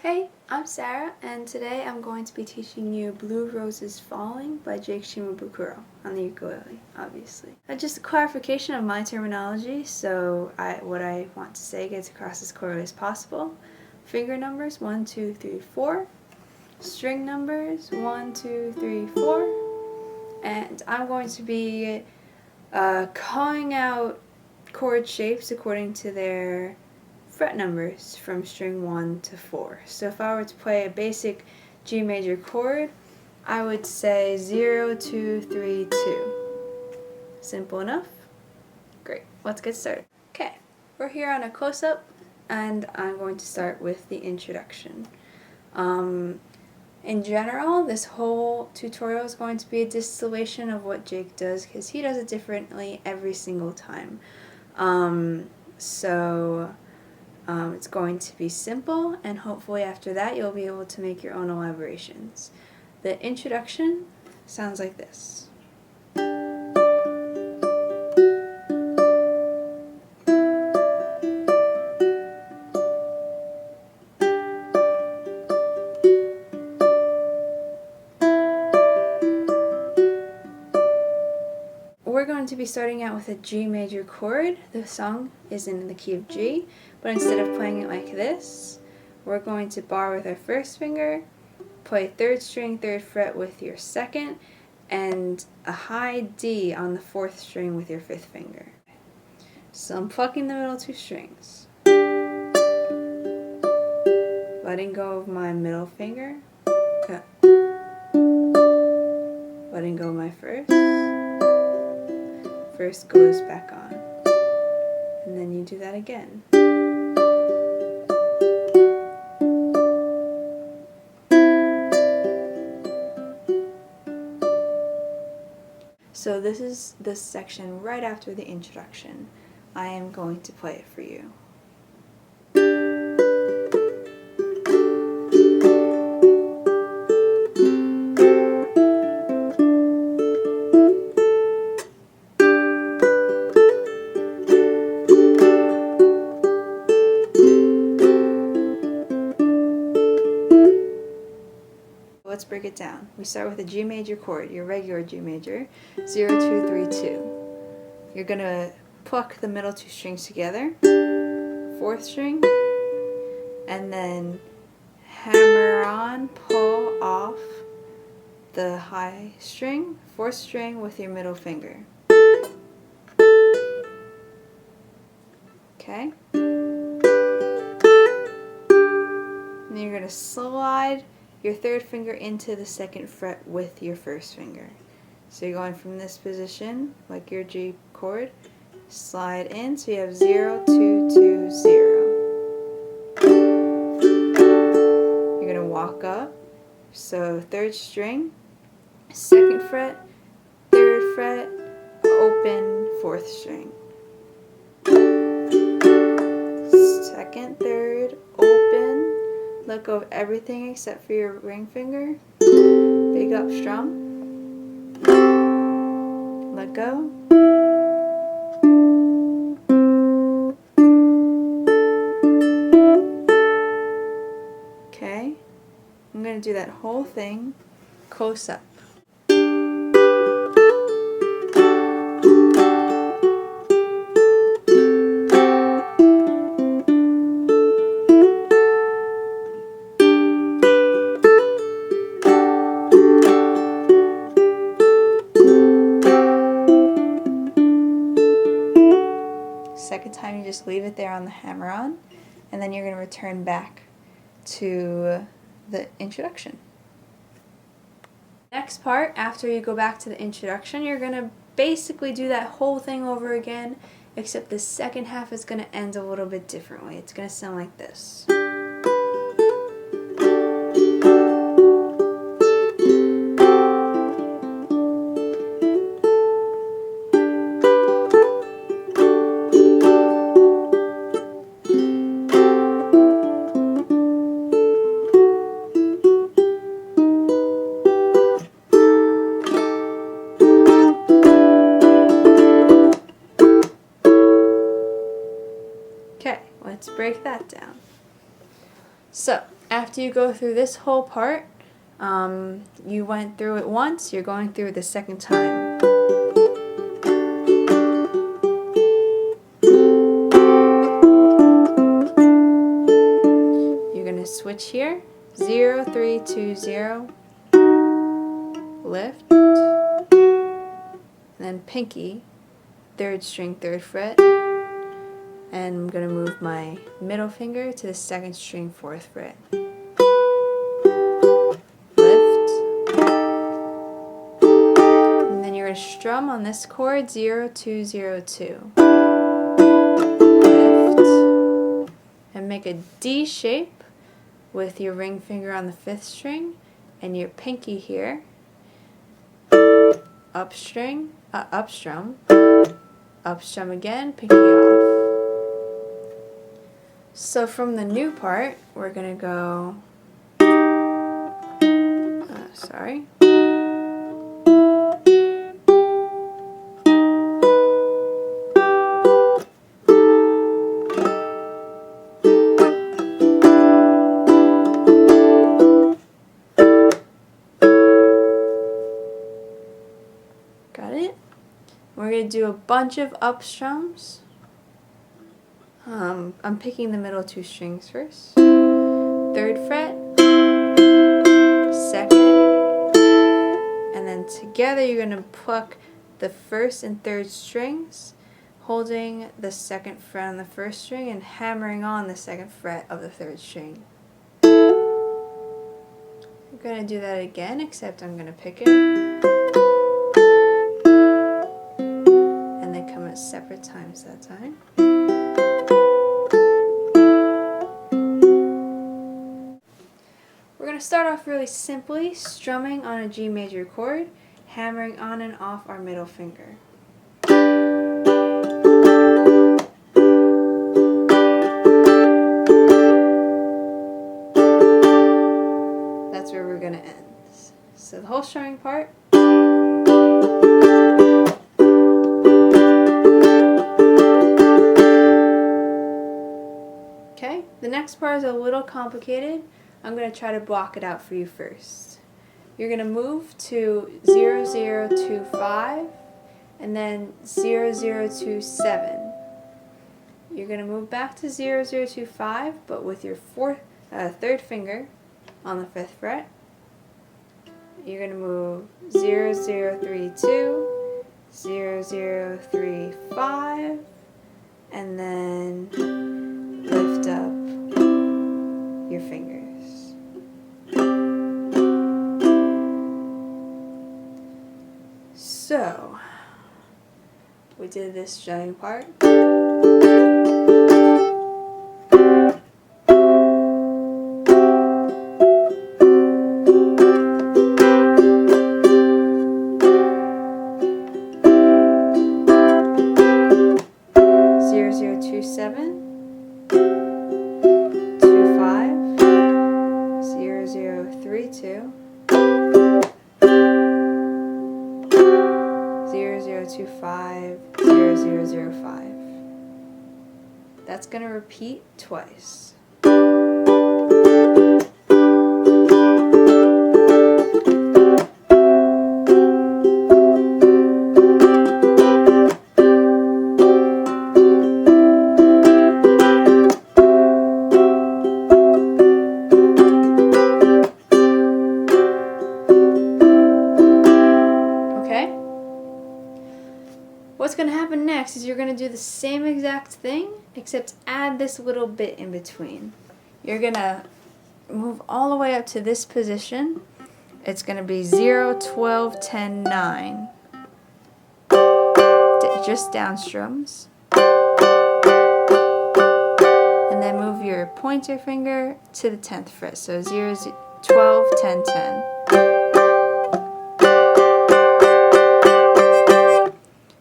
Hey, I'm Sarah, and today I'm going to be teaching you Blue Roses Falling by Jake Shimabukuro on the ukulele, obviously. Just a clarification of my terminology, so what I want to say gets across as clearly as possible. Finger numbers 1, 2, 3, 4. String numbers 1, 2, 3, 4. And I'm going to be calling out chord shapes according to their fret numbers from string 1 to 4. So if I were to play a basic G major chord, I would say 0, 2, 3, 2. Simple enough? Great, let's get started. Okay, we're here on a close-up, and I'm going to start with the introduction. In general, this whole tutorial is going to be a distillation of what Jake does, because he does it differently every single time. It's going to be simple, and hopefully after that you'll be able to make your own elaborations. The introduction sounds like this. We're going to be starting out with a G major chord. The song is in the key of G, but instead of playing it like this, we're going to bar with our first finger, play 3rd string, 3rd fret with your 2nd, and a high D on the 4th string with your 5th finger. So I'm plucking the middle 2 strings, letting go of my middle finger, letting go of my first goes back on, and then you do that again. So this is the section right after the introduction. I am going to play it for you. Let's break it down. We start with a G major chord, your regular G major, 0, 2, 3, 2. You're going to pluck the middle 2 strings together, 4th string, and then hammer on, pull off the high string, 4th string with your middle finger. Okay? And then you're going to slide your 3rd finger into the 2nd fret with your 1st finger. So you're going from this position, like your G chord, slide in, so you have 0, 2, 2, 0. You're going to walk up, so 3rd string, 2nd fret, 3rd fret, open, 4th string. 2nd, 3rd, open, let go of everything except for your ring finger, big up strum, let go, okay, I'm going to do that whole thing close up. Second time you just leave it there on the hammer-on, and then you're going to return back to the introduction. Next part, after you go back to the introduction, you're going to basically do that whole thing over again, except the second half is going to end a little bit differently. It's going to sound like this. Okay, let's break that down. So, After you go through this whole part, you went through it once, you're going through it the second time. You're going to switch here, 0, 3, 2, 0, lift, and then pinky, 3rd string, 3rd fret, and I'm going to move my middle finger to the 2nd string, 4th fret. Strum on this chord, 0, 2, 0, 2. Lift, and make a D shape with your ring finger on the 5th string and your pinky here. Upstrum, upstrum again, pinky off. So from the new part, we're gonna go, sorry. Got it? We're going to do a bunch of upstrums. I'm picking the middle 2 strings first. 3rd fret, 2nd, and then together you're going to pluck the 1st and 3rd strings, holding the 2nd fret on the 1st string and hammering on the 2nd fret of the 3rd string. We're going to do that again, except I'm going to pick it. Separate times that time. We're going to start off really simply, strumming on a G major chord, hammering on and off our middle finger. That's where we're going to end. So the whole strumming part. The next part is a little complicated. I'm going to try to block it out for you first. You're going to move to 0, 0, 2, 5 and then 0, 0, 2, 7. You're going to move back to 0, 0, 2, 5 but with your 3rd finger on the 5th fret. You're going to move 0, 0, 3, 2, 0, 0, 3, 5 and then lift up your fingers. So, we did this strumming part. 0, 0, 2, 7. 3, 2, 0, 0, 2, 5, 0, 0, 0, 5. That's going to repeat twice. What's going to happen next is you're going to do the same exact thing, except add this little bit in between. You're going to move all the way up to this position. It's going to be 0, 12, 10, 9. Just down strums. And then move your pointer finger to the 10th fret. So 0, 12, 10, 10.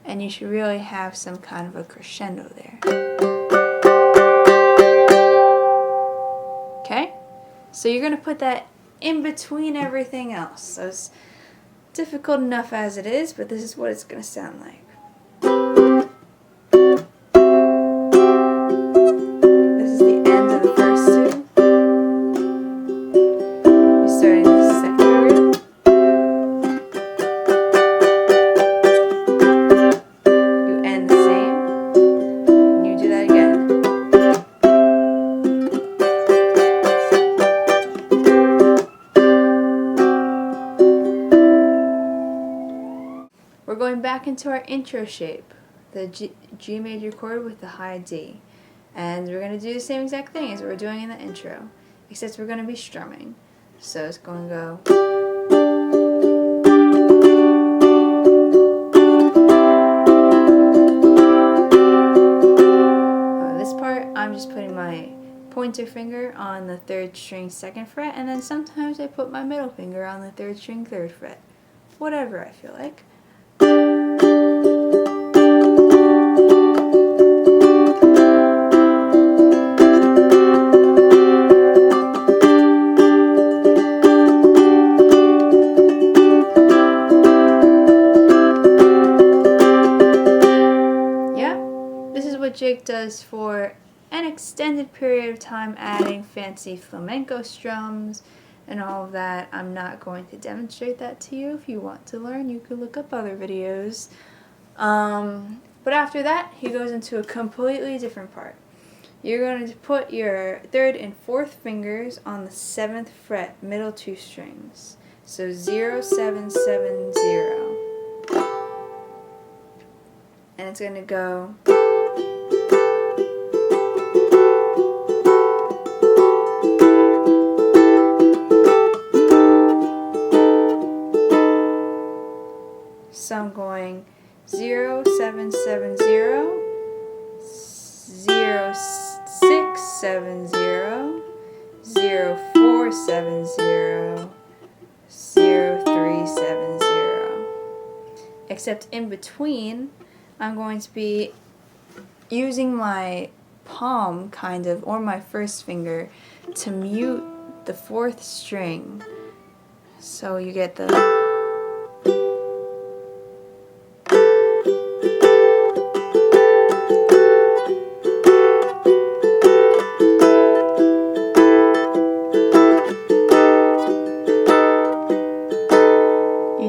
And you should really have some kind of a crescendo there. Okay? So you're going to put that in between everything else. So it's difficult enough as it is, but this is what it's going to sound like. This is the end of the first two. going back into our intro shape, the G major chord with the high D. And we're going to do the same exact thing as we're doing in the intro, except we're going to be strumming. So it's going to go. This part, I'm just putting my pointer finger on the 3rd string 2nd fret, and then sometimes I put my middle finger on the 3rd string 3rd fret. Whatever I feel like. Jake does for an extended period of time, adding fancy flamenco strums and all of that. I'm not going to demonstrate that to you. If you want to learn, you can look up other videos. But after that, he goes into a completely different part. You're going to put your 3rd and 4th fingers on the 7th fret, middle 2 strings. So 0, 7, 7, 0. And it's going to go. So I'm going 0, 7, 7, 0, 0, 6, 7, 0, 0, 4, 7, 0, 0, 3, 7, 0. Except in between, I'm going to be using my palm, kind of, or my 1st finger to mute the 4th string. So you get the.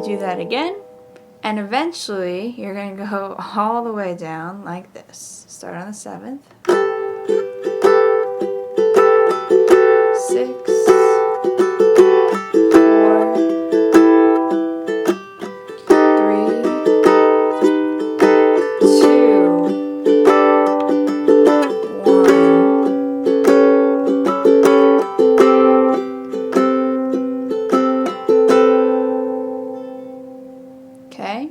Do that again, and eventually you're going to go all the way down like this. Start on the 7th, 6, 4, 3, 2, 1. Okay?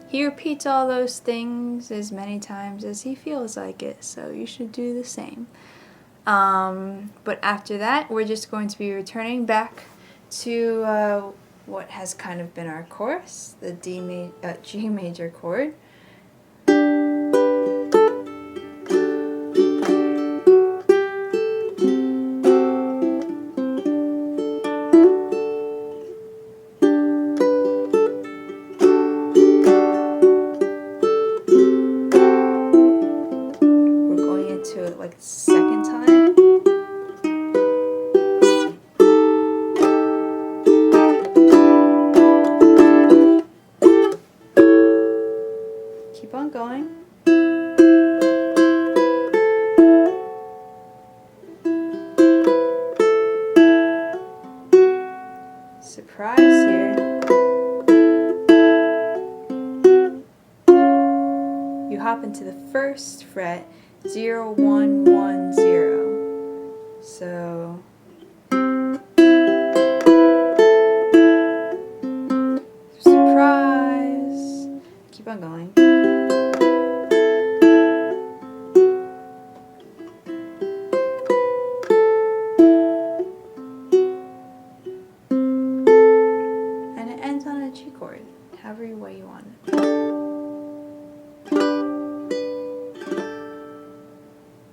He repeats all those things as many times as he feels like it, so you should do the same. But after that, we're just going to be returning back to what has kind of been our chorus, the G major chord. To it like the 2nd time. Keep on going. Surprise here. You hop into the 1st fret. 0, 1, 1, 0. So surprise. Keep on going. And it ends on a G chord, however way you want it.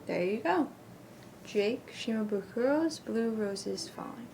There you go. Jake Shimabukuro's Blue Roses Falling.